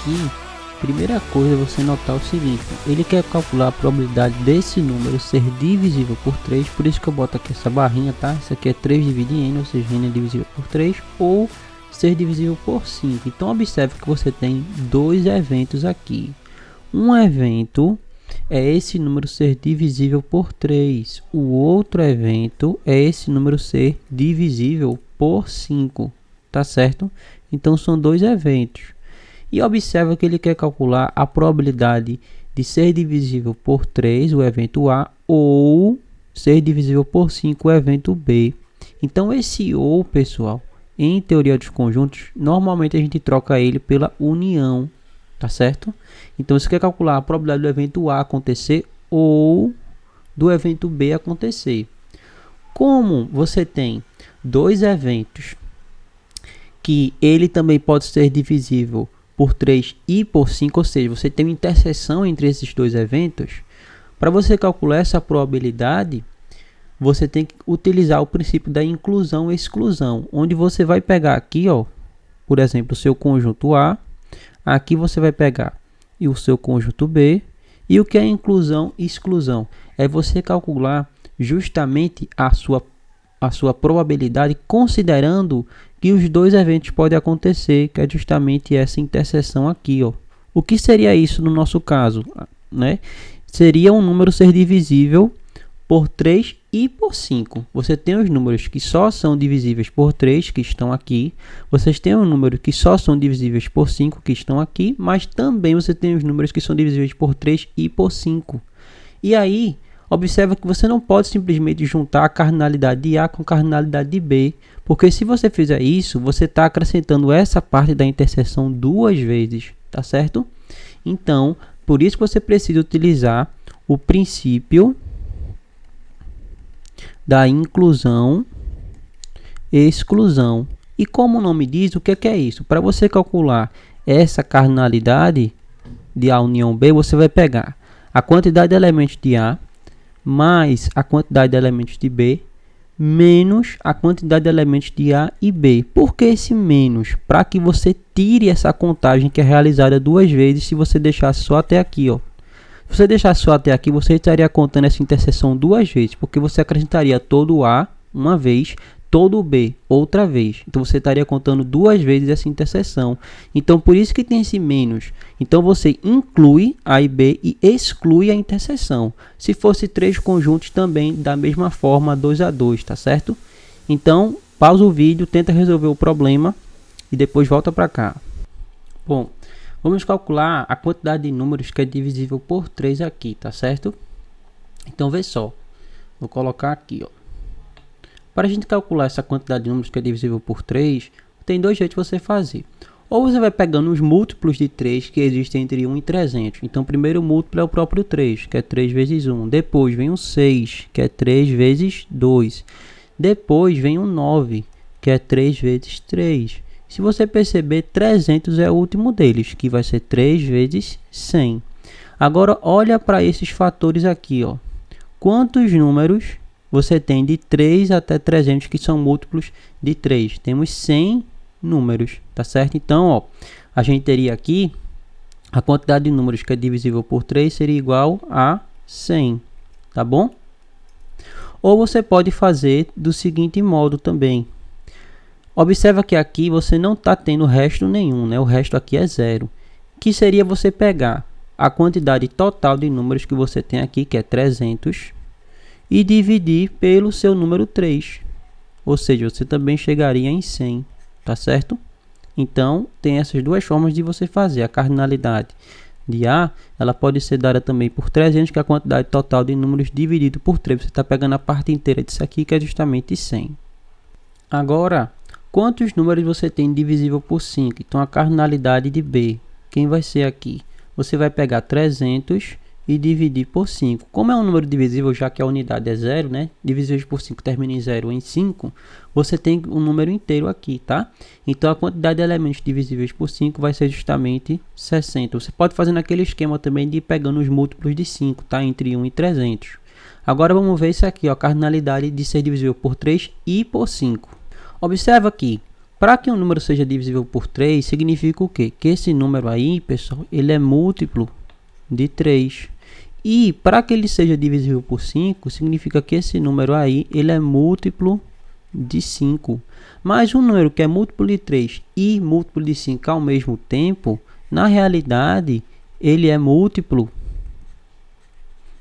aqui, primeira coisa é você notar o seguinte: ele quer calcular a probabilidade desse número ser divisível por 3, por isso que eu boto aqui essa barrinha, tá? Isso aqui é 3 dividido em n, ou seja, n é divisível por 3, ou ser divisível por 5. Então observe que você tem dois eventos aqui. Um evento é esse número ser divisível por 3. O outro evento é esse número ser divisível por 5, tá certo? Então são dois eventos. E observa que ele quer calcular a probabilidade de ser divisível por 3, o evento A, ou ser divisível por 5, o evento B. Então esse ou, pessoal, em teoria dos conjuntos, normalmente a gente troca ele pela união, tá certo? Então você quer calcular a probabilidade do evento A acontecer ou do evento B acontecer. Como você tem dois eventos que ele também pode ser divisível por 3 e por 5, ou seja, você tem uma interseção entre esses dois eventos, para você calcular essa probabilidade, você tem que utilizar o princípio da inclusão e exclusão, onde você vai pegar aqui, ó, por exemplo, o seu conjunto A, aqui você vai pegar e o seu conjunto B, e o que é inclusão e exclusão? É você calcular justamente a sua probabilidade considerando que os dois eventos podem acontecer, que é justamente essa interseção aqui, ó. O que seria isso no nosso caso, né? Seria um número ser divisível por 3 e por 5. Você tem os números que só são divisíveis por 3, que estão aqui. Vocês têm os números que só são divisíveis por 5, que estão aqui. Mas também você tem os números que são divisíveis por 3 e por 5. E aí, observa que você não pode simplesmente juntar a cardinalidade de A com a cardinalidade de B. Porque se você fizer isso, você está acrescentando essa parte da interseção duas vezes, tá certo? Então, por isso que você precisa utilizar o princípio da inclusão e exclusão. E como o nome diz, o que é isso? Para você calcular essa cardinalidade de A união B, você vai pegar a quantidade de elementos de A mais a quantidade de elementos de B menos a quantidade de elementos de A e B. Por que esse menos? Para que você tire essa contagem que é realizada duas vezes se você deixasse só até aqui, ó. Se você deixar só até aqui, você estaria contando essa interseção duas vezes, porque você acrescentaria todo A uma vez, todo B outra vez. Então você estaria contando duas vezes essa interseção. Então por isso que tem esse menos. Então você inclui A e B e exclui a interseção. Se fosse três conjuntos também da mesma forma, 2 a 2, tá certo? Então pausa o vídeo, tenta resolver o problema e depois volta para cá. Bom, vamos calcular a quantidade de números que é divisível por 3 aqui, tá certo? Então, vê só. Vou colocar aqui, ó. Para a gente calcular essa quantidade de números que é divisível por 3, tem dois jeitos de você fazer. Ou você vai pegando os múltiplos de 3 que existem entre 1 e 300. Então, o primeiro múltiplo é o próprio 3, que é 3 vezes 1. Depois vem o 6, que é 3 vezes 2. Depois vem o 9, que é 3 vezes 3. Se você perceber, 300 é o último deles, que vai ser 3 vezes 100. Agora, olha para esses fatores aqui, ó. Quantos números você tem de 3 até 300 que são múltiplos de 3? Temos 100 números, tá certo? Então, ó, a gente teria aqui a quantidade de números que é divisível por 3 seria igual a 100, tá bom? Ou você pode fazer do seguinte modo também. Observa que aqui você não está tendo resto nenhum, né? O resto aqui é zero. Que seria você pegar a quantidade total de números que você tem aqui, que é 300, e dividir pelo seu número 3. Ou seja, você também chegaria em 100, tá certo? Então, tem essas duas formas de você fazer. A cardinalidade de A, ela pode ser dada também por 300, que é a quantidade total de números dividido por 3. Você está pegando a parte inteira disso aqui, que é justamente 100. Agora, quantos números você tem divisível por 5? Então, a cardinalidade de B, quem vai ser aqui? Você vai pegar 300 e dividir por 5. Como é um número divisível, já que a unidade é 0, né? Divisível por 5 termina em 0 ou em 5. Você tem um número inteiro aqui, tá? Então, a quantidade de elementos divisíveis por 5 vai ser justamente 60. Você pode fazer naquele esquema também de ir pegando os múltiplos de 5, tá? Entre 1 e 300. Agora, vamos ver isso aqui, ó. A cardinalidade de ser divisível por 3 e por 5. Observa aqui, Para que um número seja divisível por 3, significa o quê? Que esse número aí, pessoal, ele é múltiplo de 3. E para que ele seja divisível por 5, significa que esse número aí, ele é múltiplo de 5. Mas um número que é múltiplo de 3 e múltiplo de 5 ao mesmo tempo, na realidade, ele é múltiplo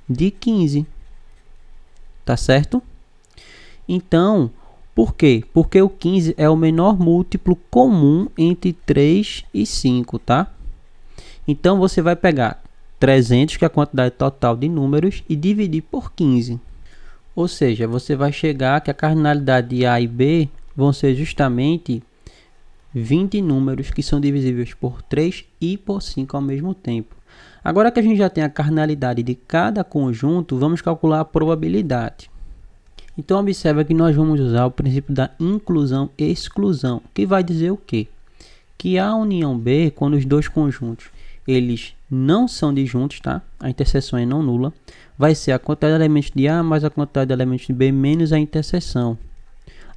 de 15. Tá certo? Então, por quê? Porque o 15 é o menor múltiplo comum entre 3 e 5, tá? Então, você vai pegar 300, que é a quantidade total de números, e dividir por 15. Ou seja, você vai chegar que a cardinalidade de A e B vão ser justamente 20 números que são divisíveis por 3 e por 5 ao mesmo tempo. Agora que a gente já tem a cardinalidade de cada conjunto, vamos calcular a probabilidade. Então, observa que nós vamos usar o princípio da inclusão e exclusão, que vai dizer o quê? Que a união B, quando os dois conjuntos eles não são disjuntos, tá? A interseção é não nula, vai ser a quantidade de elementos de A mais a quantidade de elementos de B menos a interseção.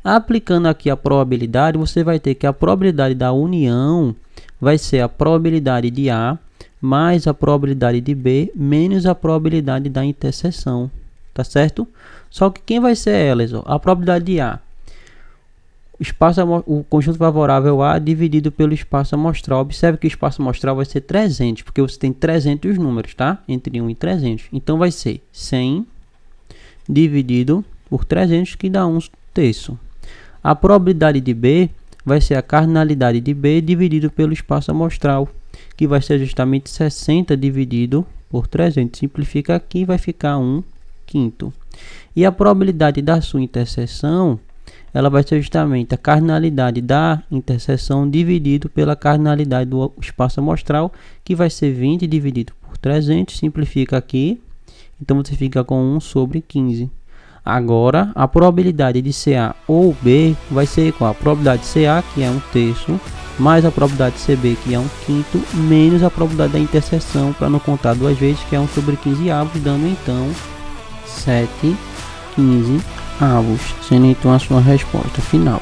Aplicando aqui a probabilidade, você vai ter que a probabilidade da união vai ser a probabilidade de A mais a probabilidade de B menos a probabilidade da interseção, tá certo? Só que quem vai ser elas? Ó? A probabilidade de A, o conjunto favorável A dividido pelo espaço amostral. Observe que o espaço amostral vai ser 300, porque você tem 300 números, tá? Entre 1 e 300. Então, vai ser 100 dividido por 300, que dá 1/3. A probabilidade de B vai ser a cardinalidade de B dividido pelo espaço amostral, que vai ser justamente 60 dividido por 300. Simplifica aqui, vai ficar 1/5. E a probabilidade da sua interseção, ela vai ser justamente a cardinalidade da interseção dividido pela cardinalidade do espaço amostral, que vai ser 20 dividido por 300, simplifica aqui, então você fica com 1/15. Agora, a probabilidade de CA ou B vai ser igual a probabilidade de CA, que é 1/3, mais a probabilidade de CB, que é 1/5, menos a probabilidade da interseção, para não contar duas vezes, que é 1/15 avos, dando então 7/15 avos, sendo então a sua resposta final.